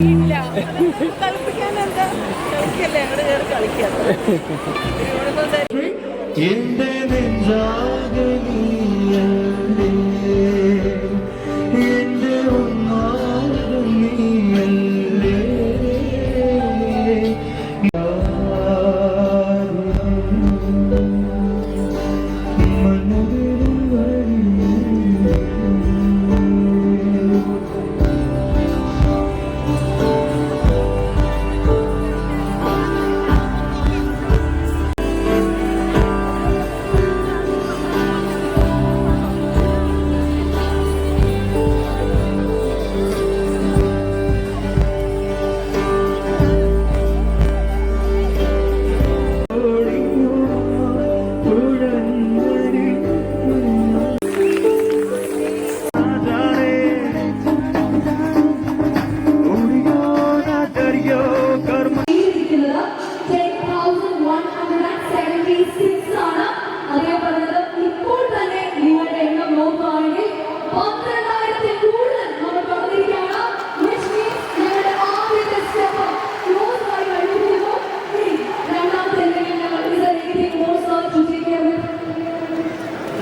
I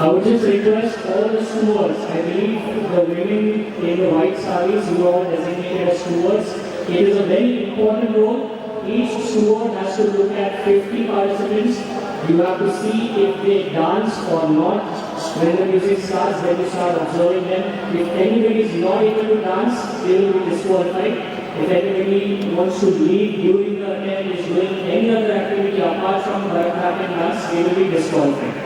would just request all the stewards, I believe the women in the white sarees, you are designated as stewards. It is a very important role. Each steward has to look at 50 participants. You have to see if they dance or not. When the music starts, then you start observing them. If anybody is not able to dance, they will be disqualified. If anybody wants to leave during the attempt, is doing any other activity apart from Bharatanatyam dance, they will be disqualified.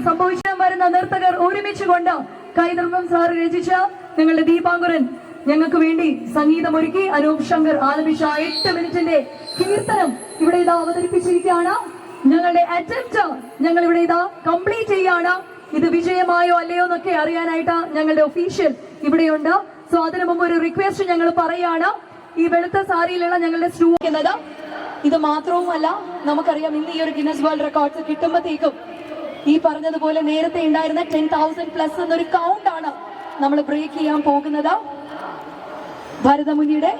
സംഭവിച്ചു വരുന്ന നർത്തകർ ഒരുമിച്ചുകൊണ്ട് കൈതർമ്മം sir രചിച്ച ഞങ്ങളുടെ ദീപാങ്കുരൻ ഞങ്ങൾക്ക് വേണ്ടി സംഗീതമൊരുക്കി അനൂപ് ശങ്കർ ആലപിച്ച 8 മിനിറ്റിന്റെ കീർത്തനം ഇവിടെ ഇതാ അവതരിപ്പിച്ചിരിക്കുകയാണ്. ഞങ്ങളുടെ അറ്റംപ്റ്റ് ഞങ്ങൾ ഇവിടെ ഇതാ കംപ്ലീറ്റ് ചെയ്യാണ്. ഇത് വിജയമായോ അല്ലയോ എന്നൊക്കെ അറിയാനായിട്ട് ഞങ്ങളുടെ ഒഫീഷ്യൽ ഇവിടെയുണ്ട്. സോ അതിനു മുമ്പ് ഒരു റിക്വസ്റ്റ് ഞങ്ങൾ പറയാണ്. ഈ വെളുത്ത സാരിയിലുള്ള ഞങ്ങളുടെ സ്റ്റുഡന്റ് ഇത് മാത്രവുമല്ല, നമുക്കറിയാം ഇന്ന് ഈ ഒരു ഗിന്നസ് വേൾഡ് റെക്കോർഡ്സ് കിട്ടുമ്പോഴത്തേക്കും ഈ പറഞ്ഞതുപോലെ നേരത്തെ ഉണ്ടായിരുന്ന 10,000+ എന്നൊരു കൗണ്ടാണ് നമ്മൾ ബ്രേക്ക് ചെയ്യാൻ പോകുന്നത്. ഭരതമുനിയുടെ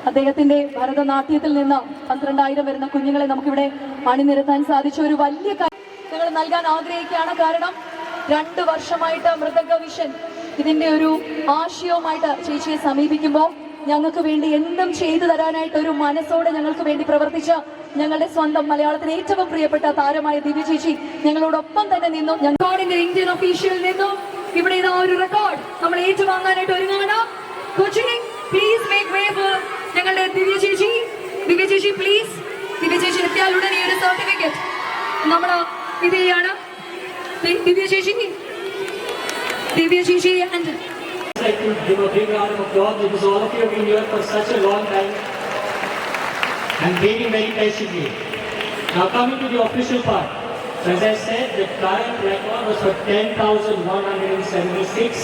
അദ്ദേഹത്തിന്റെ ഭരതനാട്യത്തിൽ നിന്ന് 12,000 വരുന്ന കുഞ്ഞുങ്ങളെ നമുക്കിവിടെ അണിനിരത്താൻ സാധിച്ച ഒരു വലിയ കാര്യം ഞങ്ങൾ നൽകാൻ ആഗ്രഹിക്കുകയാണ്. കാരണം 2 വർഷമായിട്ട് മൃദംഗ വിഷൻ ഇതിന്റെ ഒരു ആശയവുമായിട്ട് ചേച്ചിയെ സമീപിക്കുമ്പോൾ ഞങ്ങൾക്ക് വേണ്ടി എന്തും ചെയ്തു തരാനായിട്ട് ഒരു മനസ്സോടെ ഞങ്ങൾക്ക് വേണ്ടി പ്രവർത്തിച്ച ഞങ്ങളുടെ സ്വന്തം മലയാളത്തിന് ഏറ്റവും പ്രിയപ്പെട്ട താരമായ ദിവ്യ ചേച്ചി ഞങ്ങളോടൊപ്പം തന്നെ നിന്നു. ഞങ്ങളുടെ ഇന്ത്യൻ ഒഫീഷ്യൽ നിന്നും ഇവിടെ ഇതാ ഒരു റെക്കോർഡ് നമ്മൾ ഏറ്റുവാങ്ങാനായിട്ട് ഒരുങ്ങാണ്. കൊച്ചിനെ പ്ലീസ് മേക്ക് വേ ഫോർ ഞങ്ങളുടെ ദിവ്യ ചേച്ചി. ദിവ്യ ചേച്ചി പ്ലീസ്. ദിവ്യ ചേച്ചി എത്തിയാലുടനെ ഒരു സർട്ടിഫിക്കറ്റ് നമ്മൾ ഇത് ചെയ്യാണ്. ദിവ്യ ചേച്ചി and I'd like to give a big round of applause because all of you have been here for such a long time and waiting very patiently. Now coming to the official part. As I said, the current record was for 10,176.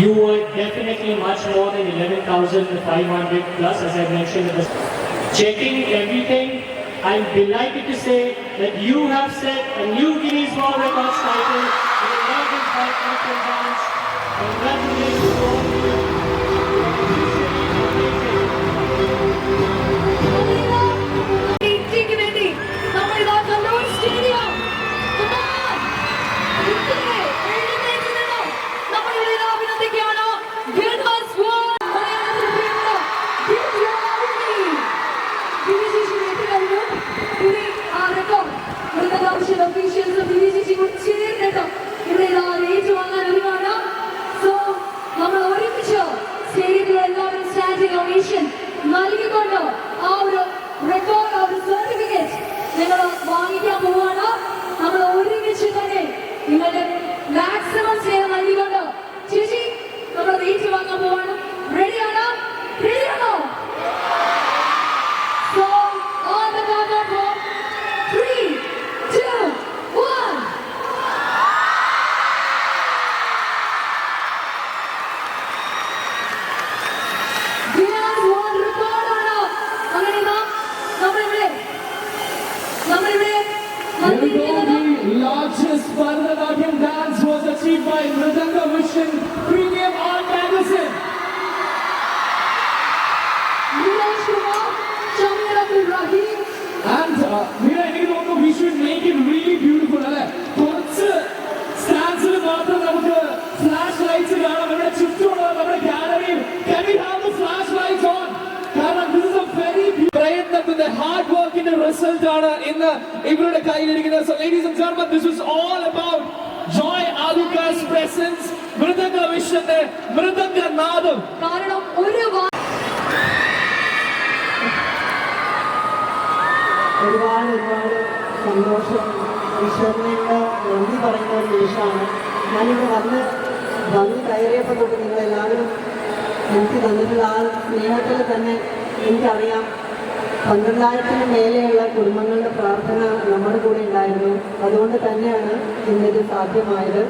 You were definitely much more than 11,500 plus, as I mentioned. Checking everything, I'm delighted to say that you have set a new Guinness World Records title in the American Bharatanatyam dance. Congratulations to all of you. ഇന്ത്യക്ക് വേണ്ടി നമ്മളിതാ Kannur stadium നമ്മളിവിടെ അഭിനന്ദിക്കുകയാണ്. Guinness world ഒഫീഷ്യൽസും ചേർന്നിട്ട് ഇവിടെ ഏറ്റുവാങ്ങാൻ ഒരുങ്ങാണ്. So നമ്മൾ ഒരുമിച്ച് സ്റ്റേഡിയത്തിൽ എല്ലാവരും സ്റ്റാൻഡിംഗ് ഒവേഷൻ നൽകിക്കൊണ്ട് ആ ഒരു റെക്കോർഡ്, ആ ഒരു സർട്ടിഫിക്കറ്റ് നിങ്ങൾ വാങ്ങിക്കാൻ പോവുകയാണ്. നമ്മൾ ഒരുമിച്ച് തന്നെ നിങ്ങളുടെ മാക്സിമം സ്നേഹം നൽകിക്കൊണ്ട് ചേച്ചി നമ്മൾ ഏറ്റുവാങ്ങാൻ പോവാണ്. റെഡിയാണോ? റെഡിയാണോ? So on the count of 3, 2, 1. Guinness World Record ആണ്. അങ്ങനെ നമ്മളിവിടെ The largest Bharatanatyam dance was achieved by Mridanga Vision Premium Art Magazine. Nilesh Kumar, Shamir Abdul Rahim. And Meera, I don't know, we should make it really beautiful. കുറച്ച് സ്റ്റാൻഡ്സിൽ മാത്രം നമുക്ക് flash lights കാണാം. നമ്മുടെ ചുറ്റുമുള്ള നമ്മുടെ ഗാലറിയിൽ can we have the flash lights on? കാരണം this is a very പ്രയത്നത്തിന്റെ ഹാർഡ് വർക്കിന്റെ റിസൾട്ട് ആണ് ഇന്ന് ഇവരുടെ കയ്യിലിരിക്കുന്നത്. So ladies and gentlemen, this is all about Joy Aluka's presence. മൃദംഗ വിഷന്റെ മൃദംഗ നാദം. കാരണം ഒരുപാട് സന്തോഷം, ഈശ്വരനോട് നന്ദി പറയുന്ന ഒരു നിമിഷമാണ്. ഞാനിവിടെ വന്ന് കയറിയപ്പോൾ തൊട്ട് നിങ്ങളെല്ലാവരും എനിക്ക് തന്നിട്ടുള്ള ആ സ്നേഹത്തിൽ തന്നെ എനിക്കറിയാം 12,000 മേലെയുള്ള കുടുംബങ്ങളുടെ പ്രാർത്ഥന നമ്മുടെ കൂടെ ഉണ്ടായിരുന്നു. അതുകൊണ്ട് തന്നെയാണ് ഇന്നത് സാധ്യമായത്.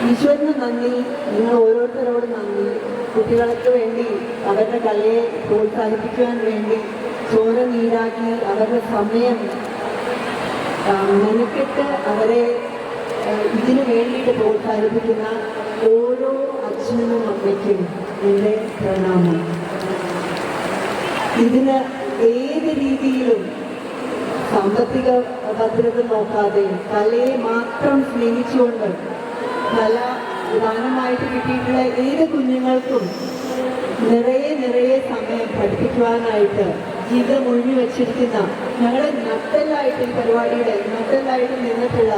ഈശ്വരന് നന്ദി, നിങ്ങൾ ഓരോരുത്തരോടും നന്ദി. കുട്ടികൾക്ക് വേണ്ടി അവരുടെ കലയെ പ്രോത്സാഹിപ്പിക്കുവാൻ വേണ്ടി ചോര നീരാക്കി അവരുടെ സമയം മെനക്കെട്ട് അവരെ ഇതിനു വേണ്ടിയിട്ട് പ്രോത്സാഹിപ്പിക്കുന്ന ഓരോ അച്ഛനും അമ്മയ്ക്കും എൻ്റെ പ്രണാമം. ഇതിന് ഏത് രീതിയിലും സാമ്പത്തിക ഭദ്രത നോക്കാതെ കലയെ മാത്രം സ്നേഹിച്ചുകൊണ്ട് കല പ്രധാനമായിട്ട് കിട്ടിയിട്ടുള്ള ഏത് കുഞ്ഞുങ്ങൾക്കും നിറയെ സമയം പഠിപ്പിക്കുവാനായിട്ട് ജീവിതം ഒഴിഞ്ഞു വെച്ചിരിക്കുന്ന ഞങ്ങളുടെ നട്ടലായിട്ട് ഈ പരിപാടിയുടെ നട്ടലായിട്ട് നിന്നിട്ടുള്ള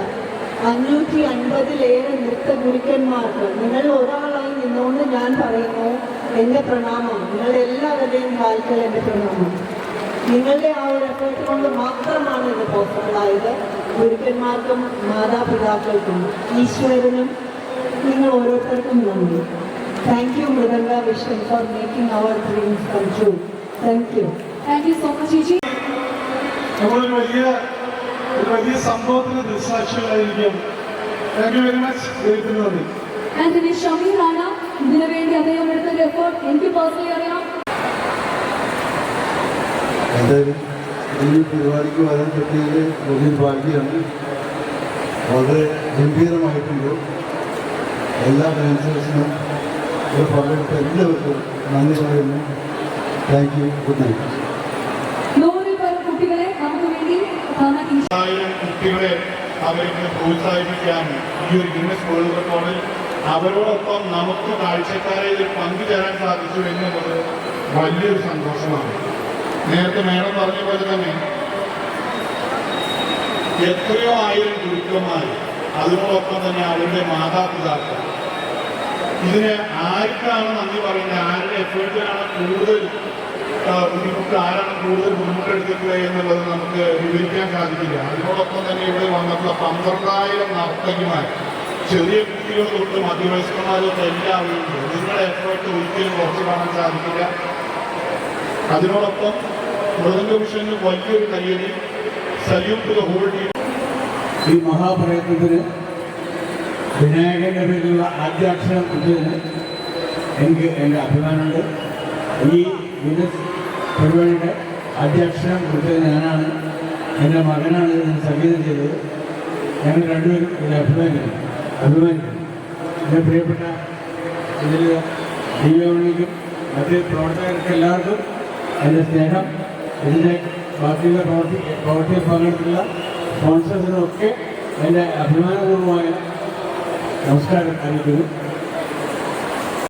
550-ലേറെ നൃത്ത ഗുരുക്കന്മാർക്ക് നിങ്ങൾ ഒരാളായി നിന്നുകൊണ്ട് ഞാൻ പറയുന്നു എൻ്റെ പ്രണാമം. നിങ്ങളുടെ എല്ലാവരുടെയും കാൽക്കൽ എൻ്റെ പ്രണാമം. നിങ്ങളുടെ ആ ഒരു എഫേർട്ട് കൊണ്ട് മാത്രമാണ് ഇത് പോസിബിളായത്. ഗുരുക്കന്മാർക്കും മാതാപിതാക്കൾക്കും ഈശ്വരനും നിങ്ങൾ ഓരോരുത്തർക്കും നന്ദി. Thank you Mridanga vision for making our dreams come true. Thank you. Thank you so much ചേച്ചി. നമ്മളൊരു വലിയ സംഭവത്തിന് ദൃക്സാക്ഷികളായിരിക്കും. Thank you very much. ദൈവത്തിന് നന്ദി. ആന്റണി ഷമീർ ആണ് ഇതിനു വേണ്ടി അദ്ദേഹം എടുത്തൊരു എഫേർട്ട് എനിക്ക് പേഴ്സണലി അറിയാം. എന്തായാലും ഈ പരിപാടിക്ക് വരാൻ പറ്റിയതിൽ വലിയ ഭാഗ്യമാണ്. വളരെ ഗംഭീരമായിട്ടുണ്ട്. എല്ലാ ഡാൻസേഴ്സിനും ഇവിടെ പങ്കെടുത്ത എല്ലാവർക്കും നന്ദി പറയുന്നു. Thank you. Good night. 100 പേർ കുട്ടികളെ നമുക്ക് വേണ്ടി കാണാൻ ഈ 1000 കുട്ടികളെ അവർക്ക് പ്രോത്സാഹിപ്പിക്കാൻ ഈ ഒരു ഗിന്നസ് വേൾഡ് റെക്കോർഡിൽ അവരോടൊപ്പം നമുക്ക് കാഴ്ചക്കാരെ ഇതിൽ പങ്കുചേരാൻ സാധിച്ചു എന്നുള്ളത് വലിയൊരു സന്തോഷമാണ്. നേരത്തെ മേഡം പറഞ്ഞ പോലെ തന്നെ എത്രയോ ആയിരം ഗുരുക്കന്മാർ, അതിനോടൊപ്പം തന്നെ അവരുടെ മാതാപിതാക്കൾ, ഇതിന് ആർക്കാണ് നന്ദി പറയുന്നത്, ആരുടെ എഫേർട്ടിനാണ് കൂടുതൽ ബുദ്ധിമുട്ട്, ആരാണ് കൂടുതൽ ബുദ്ധിമുട്ടെടുത്തിട്ടുള്ളത് എന്നുള്ളത് നമുക്ക് വിവരിക്കാൻ സാധിക്കില്ല. അതിനോടൊപ്പം തന്നെ ഇവിടെ വന്നിട്ടുള്ള 12,000 നർത്തകിമാർ, ചെറിയ കുട്ടികൾ തൊട്ട് മധ്യവയസ്കന്മാർ തൊട്ട് എല്ലാവരും ഉണ്ട്. നിങ്ങളുടെ എഫേർട്ട് ഒരിക്കലും കുറച്ച് കാണാൻ സാധിക്കില്ല. അതിനോടൊപ്പം മൃദംഗ മിഷന് വലിയൊരു കയ്യടി. Salute to the whole team. ഈ മഹാപ്രയത്നത്തിന് വിനായകന്റെ പേരിലുള്ള ആദ്യാക്ഷരം കുറിച്ചതിന് എനിക്ക് എൻ്റെ അഭിമാനമുണ്ട്. ഈ ഗിന്നസ് പരിപാടിയുടെ ആദ്യാക്ഷരം കുറിച്ചത് ഞാനാണ്. എൻ്റെ മകനാണ് ഇതിന് സംഗീതം ചെയ്തത്. ഞങ്ങൾ രണ്ടുപേരും ഇതിൽ അഭിമാനിക്കുന്നു. എൻ്റെ പ്രിയപ്പെട്ട ഇതിൽ ദീപമണിക്കും മറ്റ് പ്രവർത്തകർക്ക് എല്ലാവർക്കും എൻ്റെ സ്നേഹം. ഇതിൻ്റെ ബാക്കിയുള്ള പ്രവർത്തിയിൽ പങ്കെടുത്തുള്ള സ്പോൺസേഴ്സിനൊക്കെ എൻ്റെ അഭിമാനപൂർവമായ നമസ്കാരം അറിയിക്കുന്നു.